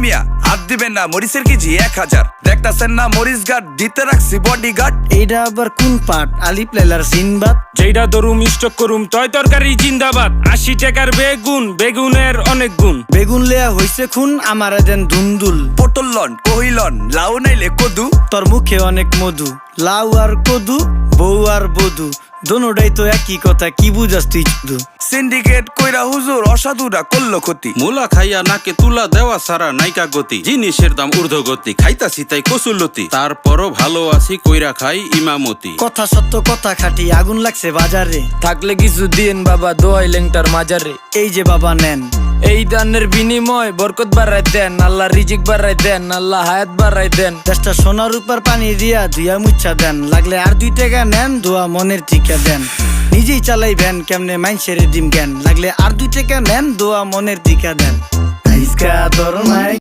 মিয়া হাত দিবেন না, মরিচের কেজি 1000। দেখতাছেন না মরিচ গার্ড দিতে রাখছি বডি গার্ড। এইটা আবার কোন পাট? আলিপ লাইলার সিনবাদ। যেইটা ধরুম স্টক করুম তয় তরকারি জিন্দাবাদ। 80 টাকার বেগুন, বেগুনের অনেক গুণ। বেগুন লেয়া হইছে খুন, আমারে দেন ধুন্দুল। পটল লন, কহিলন, লাউ নাইলে কদু। তোর মুখে অনেক মধু, লাউ আর কদু, বউ আর বধু, দোনোটাই তো একই কথা, কি বুঝাস তুই শুধু? সিন্ডিকেট কইরা হুজুর অসাধুরা করলো ক্ষতি। মুলা খাইয়া নাকে তুলা দেওয়া সারা নাইকা গতি। জিনিসের দাম ঊর্ধ্বগতি, খাইতাছি তাই কসুলতি। তারপরও ভালো আছি কইরা খাই ইমামতি। কথা সত্য কথা খাটি, আগুন লাগছে বাজারে। থাকলে কিছু দিন বাবা, দোয়াই লেংটার মাজারে। এই যে বাবা নেন, এই দানের বিনিময় বরকত বাড়াই দেন, আল্লাহ রিজিক বাড়াই দেন, আল্লাহ হায়াত বাড়াই দেন। দেশটা সোনার উপর পানি দিয়া ধুইয়া মুচ্ছা দেন। লাগলে আর 2 টাকা নেন, দোয়া মনের টিকা দেন। নিজেই চালাই ভ্যান, কেমনে মাইনসেরে দিম জ্ঞান। লাগলে আর 2 টাকা নেন, দোয়া মনের টিকা দেন। আইসকা তোর নাই